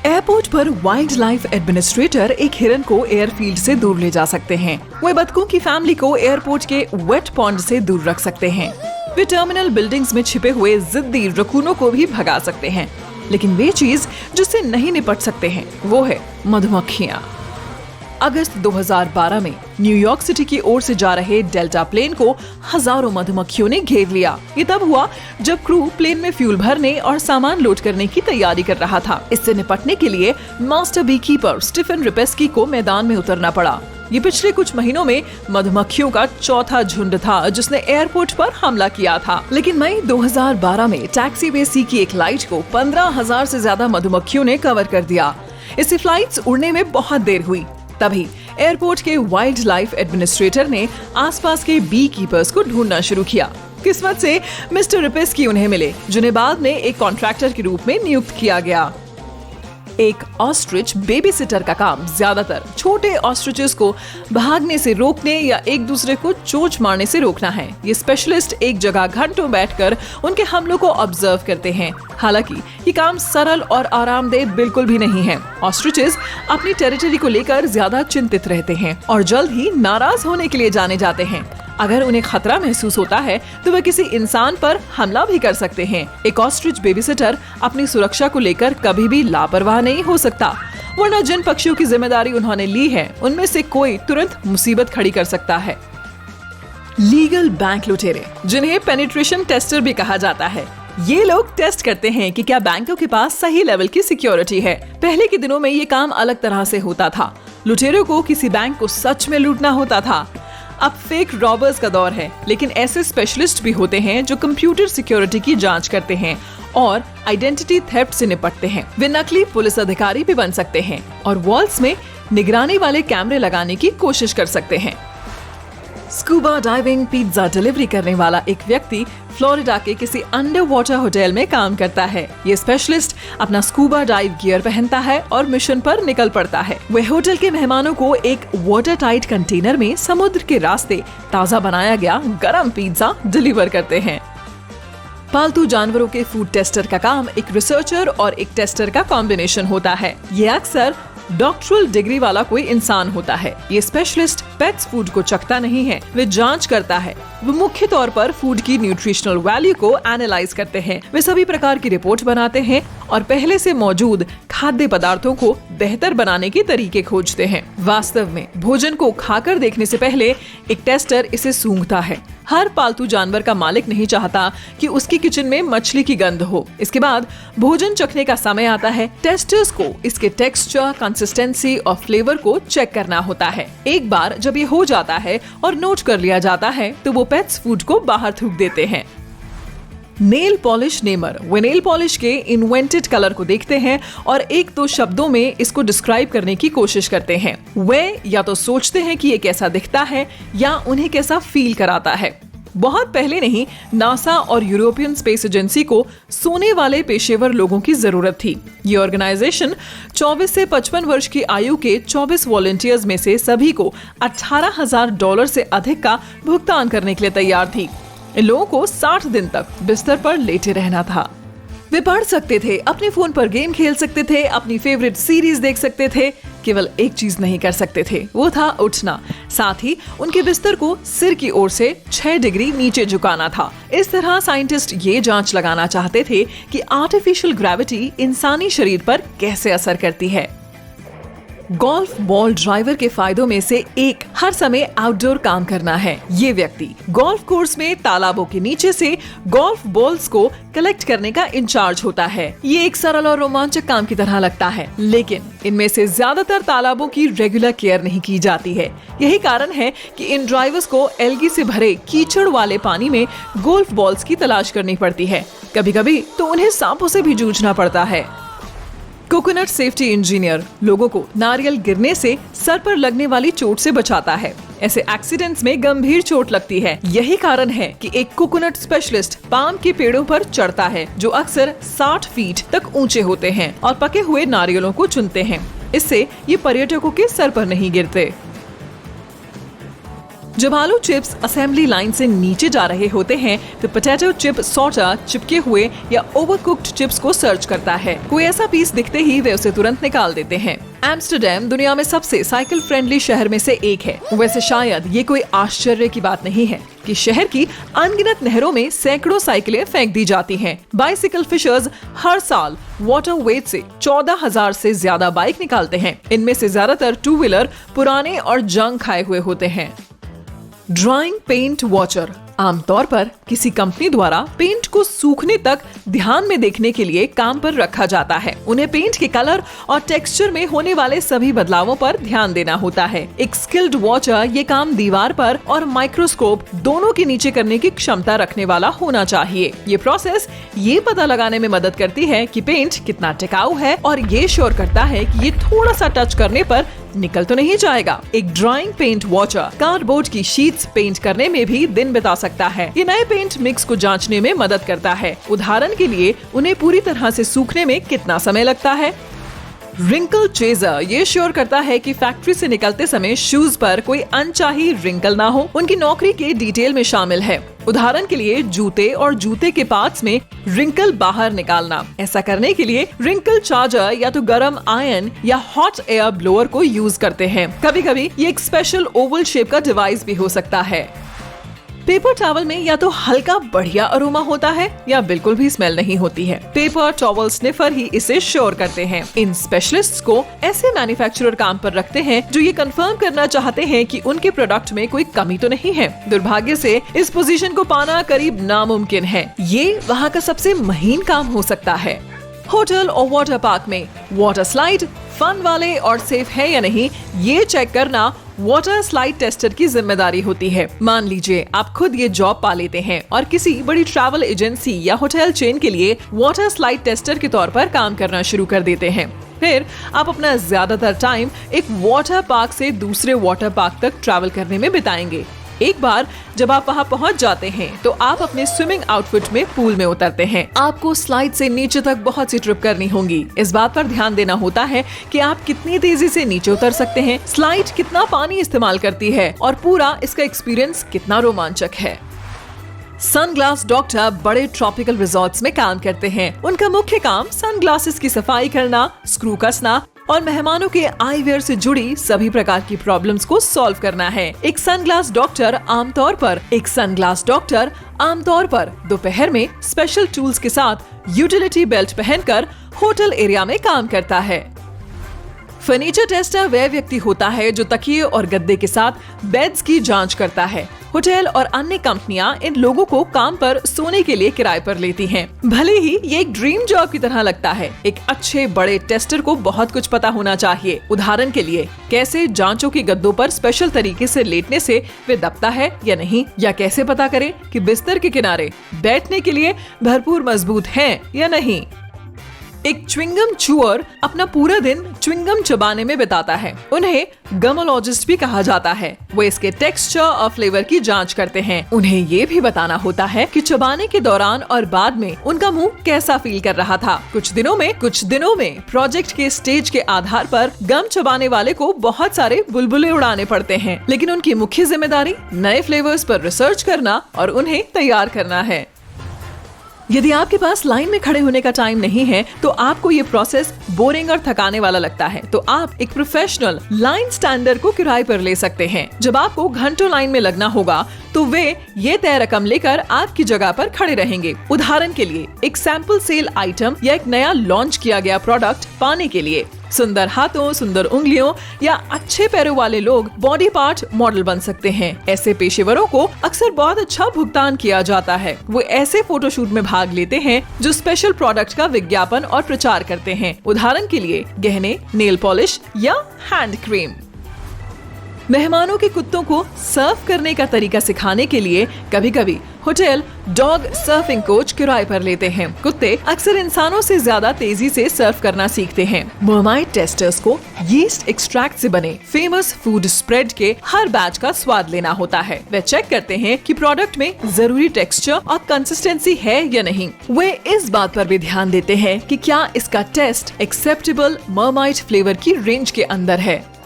Airport पर wild life administrator एक हिरन को एयरफील्ड से दूर ले जा सकते हैं। वे बतखों की फैमिली को एयरपोर्ट के वेट पॉन्ड से दूर रख सकते हैं। वे टर्मिनल बिल्डिंग्स में छिपे हुए जिद्दी रकूनों को भी भगा सकते हैं। लेकिन वे चीज जिससे नहीं निपट सकते हैं वो है मधुमक्खियाँ। अगस्त 2012 में न्यूयॉर्क सिटी की ओर से जा रहे डेल्टा प्लेन को हजारों मधुमक्खियों ने घेर लिया। ये तब हुआ जब क्रू प्लेन में फ्यूल भरने और सामान लोड करने की तैयारी कर रहा था। इससे निपटने के लिए मास्टर बी कीपर स्टीफन रिपेस्की को मैदान में उतरना पड़ा। ये पिछले कुछ महीनों में मधुमक्खियों का चौथा झुंड था जिसने एयरपोर्ट पर हमला किया था। लेकिन मई 2012 में टैक्सीवे सी की एक लाइट को 15,000 से ज्यादा मधुमक्खियों ने कवर कर दिया। इससे फ्लाइट्स उड़ने में बहुत देर हुई। तभी एयरपोर्ट के वाइल्ड लाइफ एडमिनिस्ट्रेटर ने आसपास के बी कीपर्स को ढूंढना शुरू किया। किस्मत से मिस्टर रिपेस्की उन्हें मिले, जिन्हें बाद में एक कॉन्ट्रैक्टर के रूप में नियुक्त किया गया। एक ऑस्ट्रिच बेबी सिटर का काम ज्यादातर छोटे ऑस्ट्रिचेस को भागने से रोकने या एक दूसरे को चोंच मारने से रोकना है। ये स्पेशलिस्ट एक जगह घंटों बैठकर उनके हमलों को ऑब्जर्व करते हैं। हालांकि ये काम सरल और आरामदेह बिल्कुल भी नहीं है। ऑस्ट्रिचेस अपनी टेरिटरी को लेकर ज्यादा चिंतित रहते हैं और जल्द ही नाराज होने के लिए जाने जाते हैं। अगर उन्हें खतरा महसूस होता है तो वे किसी इंसान पर हमला भी कर सकते हैं। एक ऑस्ट्रिच बेबीसिटर अपनी सुरक्षा को लेकर कभी भी लापरवाह नहीं हो सकता, वरना जिन पक्षियों की जिम्मेदारी उन्होंने ली है उनमें से कोई तुरंत मुसीबत खड़ी कर सकता है। लीगल बैंक लुटेरे, जिन्हें पेनिट्रेशन टेस्टर भी कहा जाता है, ये लोग टेस्ट करते हैं कि क्या बैंकों के पास सही लेवल की सिक्योरिटी है। पहले के दिनों में ये काम अलग तरह से होता था। लुटेरों को किसी बैंक को सच में लूटना होता था। अब फेक रॉबर्स का दौर है, लेकिन ऐसे स्पेशलिस्ट भी होते हैं जो कंप्यूटर सिक्योरिटी की जांच करते हैं और आइडेंटिटी थेफ्ट से निपटते हैं। वे नकली पुलिस अधिकारी भी बन सकते हैं और वॉल्स में निगरानी वाले कैमरे लगाने की कोशिश कर सकते हैं। स्कूबा डाइविंग पिज्जा डिलीवरी करने वाला एक व्यक्ति फ्लोरिडा के किसी अंडर वाटर होटल में काम करता है। ये स्पेशलिस्ट अपना स्कूबा डाइव गियर पहनता है और मिशन पर निकल पड़ता है। वे होटल के मेहमानों को एक वाटर टाइट कंटेनर में समुद्र के रास्ते ताज़ा बनाया गया गरम पिज्जा डिलीवर करते हैं। पालतू जानवरों के फूड टेस्टर का काम एक रिसर्चर और एक टेस्टर का कॉम्बिनेशन होता है। ये अक्सर डॉक्टरल डिग्री वाला कोई इंसान होता है। ये स्पेशलिस्ट पेट्स फूड को चखता नहीं है, वे जांच करता है। वे मुख्य तौर पर फूड की न्यूट्रिशनल वैल्यू को एनालाइज करते हैं। वे सभी प्रकार की रिपोर्ट बनाते हैं और पहले से मौजूद खाद्य पदार्थों को बेहतर बनाने के तरीके खोजते हैं। वास्तव में भोजन को खाकर देखने से पहले एक टेस्टर इसे सूंघता है। हर पालतू जानवर का मालिक नहीं चाहता कि उसकी किचन में मछली की गंध हो। इसके बाद भोजन चखने का समय आता है। टेस्टर्स को इसके टेक्सचर, कंसिस्टेंसी और फ्लेवर को चेक करना होता है। एक बार जब ये हो जाता है और नोट कर लिया जाता है तो वो पेट्स फूड को बाहर थूक देते हैं। नेल पॉलिश नेमर, वे नेल पॉलिश के इन्वेंटेड कलर को देखते हैं और एक दो शब्दों में इसको डिस्क्राइब करने की कोशिश करते हैं। वे या तो सोचते हैं कि ये कैसा दिखता है या उन्हें कैसा फील कराता है। बहुत पहले नहीं, नासा और यूरोपियन स्पेस एजेंसी को सोने वाले पेशेवर लोगों की जरूरत थी। ये ऑर्गेनाइजेशन 24 से 55 वर्ष की आयु के 24 वॉलंटियर्स में से सभी को $18,000 से अधिक का भुगतान करने के लिए तैयार थी। इन लोगों को 60 दिन तक बिस्तर पर लेटे रहना था। वे पढ़ सकते थे, अपने फोन पर गेम खेल सकते थे, अपनी फेवरेट सीरीज देख सकते थे। केवल एक चीज नहीं कर सकते थे, वो था उठना। साथ ही उनके बिस्तर को सिर की ओर से 6 डिग्री नीचे झुकाना था। इस तरह साइंटिस्ट ये जांच लगाना चाहते थे कि आर्टिफिशियल ग्रेविटी इंसानी शरीर पर कैसे असर करती है। गोल्फ बॉल ड्राइवर के फायदों में से एक हर समय आउटडोर काम करना है। ये व्यक्ति गोल्फ कोर्स में तालाबों के नीचे से गोल्फ बॉल्स को कलेक्ट करने का इंचार्ज होता है। ये एक सरल और रोमांचक काम की तरह लगता है, लेकिन इनमें से ज्यादातर तालाबों की रेगुलर केयर नहीं की जाती है। यही कारण है कि इन ड्राइवर्स को एल्गी से भरे कीचड़ वाले पानी में गोल्फ बॉल्स की तलाश करनी पड़ती है। कभी कभी तो उन्हें सांपों से भी जूझना पड़ता है। कोकोनट सेफ्टी इंजीनियर लोगों को नारियल गिरने से सर पर लगने वाली चोट से बचाता है। ऐसे एक्सीडेंट्स में गंभीर चोट लगती है। यही कारण है कि एक कोकोनट स्पेशलिस्ट पाम के पेड़ों पर चढ़ता है, जो अक्सर 60 फीट तक ऊंचे होते हैं और पके हुए नारियलों को चुनते हैं। इससे ये पर्यटकों के सर पर नहीं गिरते। जब आलू चिप्स असेंबली लाइन से नीचे जा रहे होते हैं तो पोटैटो चिप सॉर्टर चिपके हुए या ओवरकुक्ड चिप्स को सर्च करता है। कोई ऐसा पीस दिखते ही वे उसे तुरंत निकाल देते हैं। एम्स्टर्डम दुनिया में सबसे साइकिल फ्रेंडली शहर में से एक है। वैसे शायद ये कोई आश्चर्य की बात नहीं है कि शहर की अनगिनत नहरों में सैकड़ों साइकिलें फेंक दी जाती हैं। बाइसिकल फिशर्स हर साल वाटर वेट से 14,000 से ज्यादा बाइक निकालते हैं। इनमें से ज्यादातर टू व्हीलर पुराने और जंग खाए हुए होते हैं। ड्राइंग पेंट वॉचर आमतौर पर किसी कंपनी द्वारा पेंट को सूखने तक ध्यान में देखने के लिए काम पर रखा जाता है। उन्हें पेंट के कलर और टेक्सचर में होने वाले सभी बदलावों पर ध्यान देना होता है। एक स्किल्ड वॉचर ये काम दीवार पर और माइक्रोस्कोप दोनों के नीचे करने की क्षमता रखने वाला होना चाहिए। ये प्रोसेस ये पता लगाने में मदद करती है कि पेंट कितना टिकाऊ है और ये श्योर करता है कि ये थोड़ा सा टच करने पर निकल तो नहीं जाएगा। एक ड्राइंग पेंट वॉचर कार्डबोर्ड की शीट्स पेंट करने में भी दिन बिता सकता है। ये नए पेंट मिक्स को जांचने में मदद करता है। उदाहरण के लिए उन्हें पूरी तरह से सूखने में कितना समय लगता है। रिंकल चेजर ये श्योर करता है कि फैक्ट्री से निकलते समय शूज पर कोई अनचाही रिंकल ना हो। उनकी नौकरी के डिटेल में शामिल है। उदाहरण के लिए जूते और जूते के पार्ट्स में रिंकल बाहर निकालना। ऐसा करने के लिए रिंकल चार्जर या तो गर्म आयरन या हॉट एयर ब्लोअर को यूज करते हैं। कभी कभी ये एक स्पेशल ओवल शेप का डिवाइस भी हो सकता है। पेपर टॉवल में या तो हल्का बढ़िया अरोमा होता है या बिल्कुल भी स्मेल नहीं होती है। पेपर टॉवल स्निफर ही इसे श्योर करते हैं। इन स्पेशलिस्ट्स को ऐसे मैन्युफैक्चरर काम पर रखते हैं जो ये कंफर्म करना चाहते हैं कि उनके प्रोडक्ट में कोई कमी तो नहीं है। दुर्भाग्य से इस पोजीशन को पाना करीब नामुमकिन है। ये वहाँ का सबसे महीन काम हो सकता है। होटल और वाटर पार्क में वाटर स्लाइड फन वाले और सेफ है या नहीं ये चेक करना वाटर स्लाइड टेस्टर की जिम्मेदारी होती है। मान लीजिए आप खुद ये जॉब पा लेते हैं और किसी बड़ी ट्रैवल एजेंसी या होटल चेन के लिए वाटर स्लाइड टेस्टर के तौर पर काम करना शुरू कर देते हैं। फिर आप अपना ज्यादातर टाइम एक वाटर पार्क से दूसरे वाटर पार्क तक ट्रैवल करने में बिताएंगे। एक बार जब आप वहां पहुंच जाते हैं तो आप अपने स्विमिंग आउटफिट में पूल में उतरते हैं। आपको स्लाइड से नीचे तक बहुत सी ट्रिप करनी होगी। इस बात पर ध्यान देना होता है कि आप कितनी तेजी से नीचे उतर सकते हैं, स्लाइड कितना पानी इस्तेमाल करती है और पूरा इसका एक्सपीरियंस कितना रोमांचक है। सनग्लास डॉक्टर बड़े ट्रॉपिकल रिजॉर्ट्स में काम करते हैं। उनका मुख्य काम सनग्लासेस की सफाई करना, स्क्रू कसना और मेहमानों के आई वेयर से जुड़ी सभी प्रकार की प्रॉब्लम्स को सॉल्व करना है। एक सनग्लास डॉक्टर आमतौर पर दोपहर में स्पेशल टूल्स के साथ यूटिलिटी बेल्ट पहनकर होटल एरिया में काम करता है। फर्नीचर टेस्टर वह व्यक्ति होता है जो तकिए और गद्दे के साथ बेड्स की जांच करता है। होटल और अन्य कंपनियां इन लोगों को काम पर सोने के लिए किराए पर लेती हैं। भले ही ये एक ड्रीम जॉब की तरह लगता है, एक अच्छे बड़े टेस्टर को बहुत कुछ पता होना चाहिए। उदाहरण के लिए कैसे जांचों के गद्दों पर स्पेशल तरीके से लेटने से वे दबता है या नहीं, या कैसे पता करें कि बिस्तर के किनारे बैठने के लिए भरपूर मजबूत है या नहीं। एक च्युइंगम चूअर अपना पूरा दिन च्युइंगम चबाने में बिताता है। उन्हें गमोलॉजिस्ट भी कहा जाता है। वो इसके टेक्सचर और फ्लेवर की जांच करते हैं। उन्हें ये भी बताना होता है कि चबाने के दौरान और बाद में उनका मुंह कैसा फील कर रहा था। कुछ दिनों में प्रोजेक्ट के स्टेज के आधार पर गम चबाने वाले को बहुत सारे बुलबुले उड़ाने पड़ते हैं, लेकिन उनकी मुख्य जिम्मेदारी नए फ्लेवर्स पर रिसर्च करना और उन्हें तैयार करना है। यदि आपके पास लाइन में खड़े होने का टाइम नहीं है तो आपको ये प्रोसेस बोरिंग और थकाने वाला लगता है, तो आप एक प्रोफेशनल लाइन स्टैंडर को किराए पर ले सकते हैं। जब आपको घंटों लाइन में लगना होगा तो वे ये तय रकम लेकर आपकी जगह पर खड़े रहेंगे। उदाहरण के लिए एक सैंपल सेल आइटम या एक नया लॉन्च किया गया प्रोडक्ट पाने के लिए सुंदर हाथों, सुंदर उंगलियों या अच्छे पैरों वाले लोग बॉडी पार्ट मॉडल बन सकते हैं। ऐसे पेशेवरों को अक्सर बहुत अच्छा भुगतान किया जाता है। वो ऐसे फोटोशूट में भाग लेते हैं जो स्पेशल प्रोडक्ट का विज्ञापन और प्रचार करते हैं। उदाहरण के लिए गहने, नेल पॉलिश या हैंड क्रीम। मेहमानों के कुत्तों को सर्फ करने का तरीका सिखाने के लिए कभी कभी होटल डॉग सर्फिंग कोच किराए पर लेते हैं। कुत्ते अक्सर इंसानों से ज्यादा तेजी से सर्फ करना सीखते हैं। मर्माइड टेस्टर्स को यीस्ट एक्सट्रैक्ट से बने फेमस फूड स्प्रेड के हर बैच का स्वाद लेना होता है। वे चेक करते हैं कि प्रोडक्ट में जरूरी टेक्सचर और कंसिस्टेंसी है या नहीं। वे इस बात पर भी ध्यान देते हैं कि क्या इसका टेस्ट एक्सेप्टेबल मर्माइड फ्लेवर की रेंज के अंदर है।